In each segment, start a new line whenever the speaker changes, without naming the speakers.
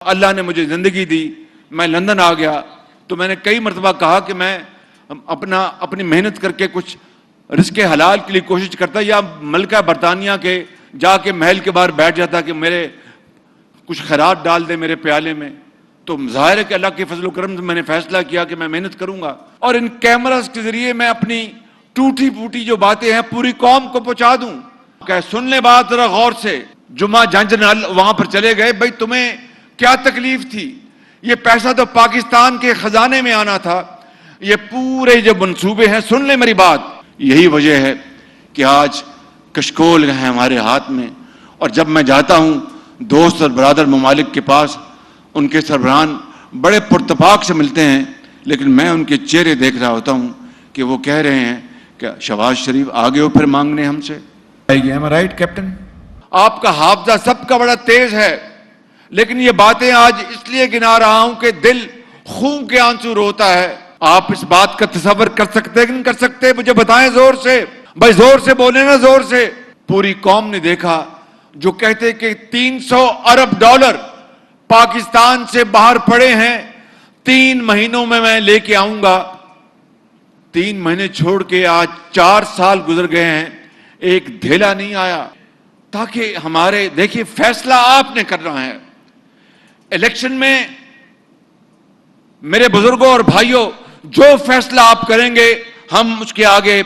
اللہ نے مجھے زندگی دی، میں لندن آ گیا تو میں نے کئی مرتبہ کہا کہ میں اپنی محنت کر کے کچھ رزق حلال کے لیے کوشش کرتا، یا ملکہ برطانیہ کے جا کے محل کے باہر بیٹھ جاتا کہ میرے کچھ خیرات ڈال دے میرے پیالے میں. تو ظاہر ہے کہ اللہ کے فضل و کرم سے میں نے فیصلہ کیا کہ میں محنت کروں گا، اور ان کیمراز کے ذریعے میں اپنی ٹوٹی پھوٹی جو باتیں ہیں پوری قوم کو پہنچا دوں. کہ سن لے بات ذرا غور سے. جمعہ جنج نال وہاں پر چلے گئے، بھائی تمہیں کیا تکلیف تھی؟ یہ پیسہ تو پاکستان کے خزانے میں آنا تھا. یہ پورے جو منصوبے ہیں، سن لے میری بات، یہی وجہ ہے کہ آج کشکول ہے ہمارے ہاتھ میں. اور جب میں جاتا ہوں دوست اور برادر ممالک کے پاس، ان کے سربراہان بڑے پرتپاک سے ملتے ہیں، لیکن میں ان کے چہرے دیکھ رہا ہوتا ہوں کہ وہ کہہ رہے ہیں کہ شہباز شریف آگے ہو پھر مانگنے ہم سے. رائٹ کیپٹن، آپ کا حافظہ سب کا بڑا تیز ہے، لیکن یہ باتیں آج اس لیے گنا رہا ہوں کہ دل خون کے آنسو روتا ہے. آپ اس بات کا تصور کر سکتے کہ نہیں کر سکتے؟ مجھے بتائیں زور سے. بھائی زور سے بولیں نا، زور سے. پوری قوم نے دیکھا جو کہتے کہ 300 ارب ڈالر پاکستان سے باہر پڑے ہیں، 3 مہینوں میں لے کے آؤں گا. 3 مہینے چھوڑ کے آج 4 سال گزر گئے ہیں، ایک دھیلا نہیں آیا. تاکہ ہمارے دیکھیے فیصلہ آپ نے کرنا ہے. الیکشن میں میرے بزرگوں اور بھائیوں، جو فیصلہ آپ کریں گے ہم اس کے آگے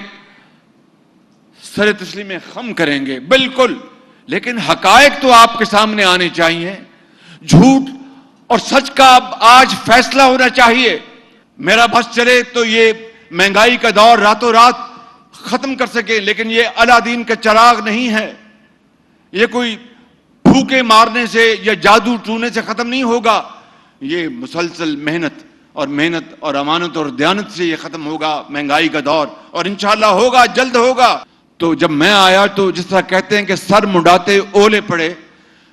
سر تسلیم خم کریں گے، بالکل. لیکن حقائق تو آپ کے سامنے آنے چاہیے. جھوٹ اور سچ کا آج فیصلہ ہونا چاہیے. میرا بس چلے تو یہ مہنگائی کا دور راتوں رات ختم کر سکے، لیکن یہ الادین کا چراغ نہیں ہے. یہ کوئی پھوکے مارنے سے یا جادو ٹونے سے ختم نہیں ہوگا. یہ مسلسل محنت اور امانت اور دیانت سے یہ ختم ہوگا مہنگائی کا دور، اور انشاءاللہ ہوگا، جلد ہوگا. تو جب میں آیا تو جس طرح کہتے ہیں کہ سر منڈاتے اولے پڑے،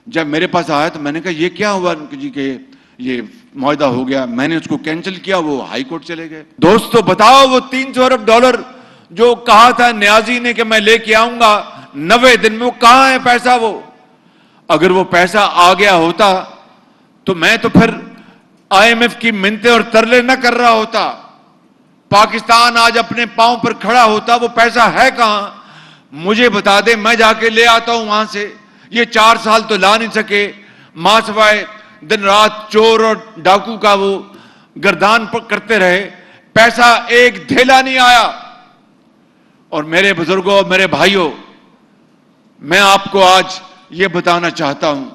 جب میرے پاس آیا تو میں نے کہا یہ کیا ہوا جی کہ یہ معاہدہ ہو گیا. میں نے اس کو کینسل کیا، وہ ہائی کورٹ چلے گئے. دوستو بتاؤ، وہ 300 ارب ڈالر جو کہا تھا نیازی نے کہ میں لے کے آؤں گا 90 دن میں، وہ کہاں ہے پیسہ؟ وہ اگر وہ پیسہ آ گیا ہوتا تو میں تو پھر IMF کی منتیں اور ترلے نہ کر رہا ہوتا. پاکستان آج اپنے پاؤں پر کھڑا ہوتا. وہ پیسہ ہے کہاں؟ مجھے بتا دے، میں جا کے لے آتا ہوں وہاں سے. یہ 4 سال تو لا نہیں سکے، ماں سوائے دن رات چور اور ڈاکو کا وہ گردان کرتے رہے. پیسہ ایک دھیلا نہیں آیا. اور میرے بزرگوں اور میرے بھائیوں، میں آپ کو آج یہ بتانا چاہتا ہوں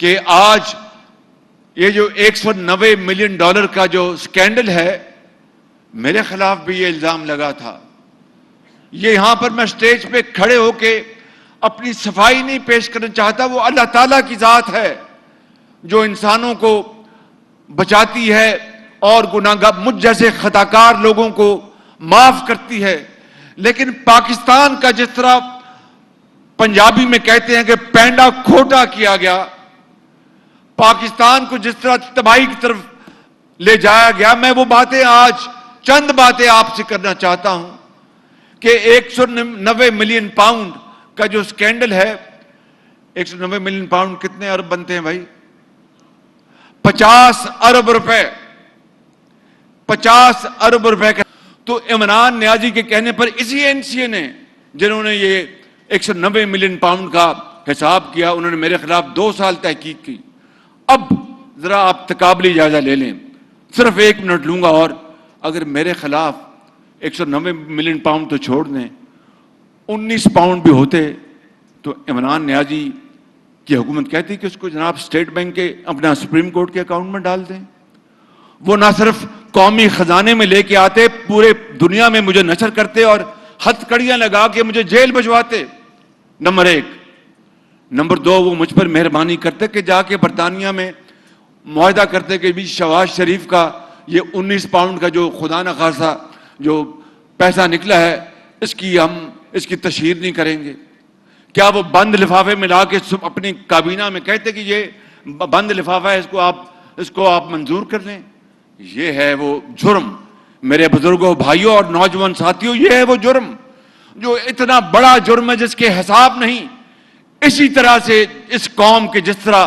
کہ آج یہ جو 190 ملین ڈالر کا جو سکینڈل ہے، میرے خلاف بھی یہ الزام لگا تھا. یہ یہاں پر میں سٹیج پہ کھڑے ہو کے اپنی صفائی نہیں پیش کرنا چاہتا. وہ اللہ تعالیٰ کی ذات ہے جو انسانوں کو بچاتی ہے اور گناہگار مجھ جیسے خطاکار لوگوں کو معاف کرتی ہے. لیکن پاکستان کا جس طرح پنجابی میں کہتے ہیں کہ پینڈا کھوٹا کیا گیا، پاکستان کو جس طرح تباہی کی طرف لے جایا گیا، میں وہ باتیں آج چند باتیں آپ سے کرنا چاہتا ہوں کہ 190 ملین پاؤنڈ کا جو سکینڈل ہے، 190 ملین پاؤنڈ کتنے ارب بنتے ہیں بھائی؟ 50 ارب روپے. 50 ارب روپے کا. تو عمران نیازی کے کہنے پر اسی NCA نے، جنہوں نے یہ 190 ملین پاؤنڈ کا حساب کیا، انہوں نے میرے خلاف 2 سال تحقیق کی. اب ذرا آپ تقابلی جائزہ لے لیں، صرف 1 منٹ لوں گا. اور اگر میرے خلاف 190 ملین پاؤنڈ تو چھوڑ دیں، 19 پاؤنڈ بھی ہوتے تو عمران نیازی کی حکومت کہتی کہ اس کو جناب اسٹیٹ بینک کے اپنا سپریم کورٹ کے اکاؤنٹ میں ڈال دیں. وہ نہ صرف قومی خزانے میں لے کے آتے، پورے دنیا میں مجھے نشر کرتے اور ہتھ کڑیاں لگا کے مجھے جیل بھجواتے. نمبر 1. نمبر 2، وہ مجھ پر مہربانی کرتے کہ جا کے برطانیہ میں معاہدہ کرتے کہ بھی شہباز شریف کا یہ 19 پاؤنڈ کا جو خدا نخواستہ جو پیسہ نکلا ہے، اس کی تشہیر نہیں کریں گے. کیا وہ بند لفافے میں لا کے اپنی کابینہ میں کہتے کہ یہ بند لفافہ ہے، اس کو آپ منظور کر لیں؟ یہ ہے وہ جرم. میرے بزرگوں، بھائیوں اور نوجوان ساتھیوں، یہ ہے وہ جرم جو اتنا بڑا جرم ہے جس کے حساب نہیں. اسی طرح سے اس قوم کے جس طرح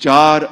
$4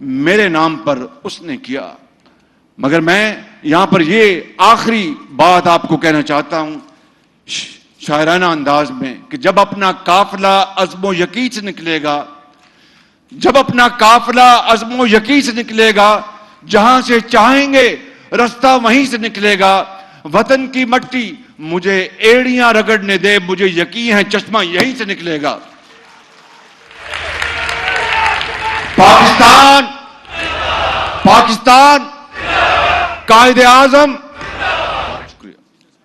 میرے نام پر اس نے کیا. مگر میں یہاں پر یہ آخری بات آپ کو کہنا چاہتا ہوں شاعرانہ انداز میں کہ جب اپنا قافلہ عزم و یقین سے نکلے گا، جب اپنا قافلہ عزم و یقین سے نکلے گا، جہاں سے چاہیں گے رستہ وہیں سے نکلے گا. وطن کی مٹی مجھے ایڑیاں رگڑنے دے، مجھے یقین ہے چشمہ یہیں سے نکلے گا. پاکستان قائد اعظم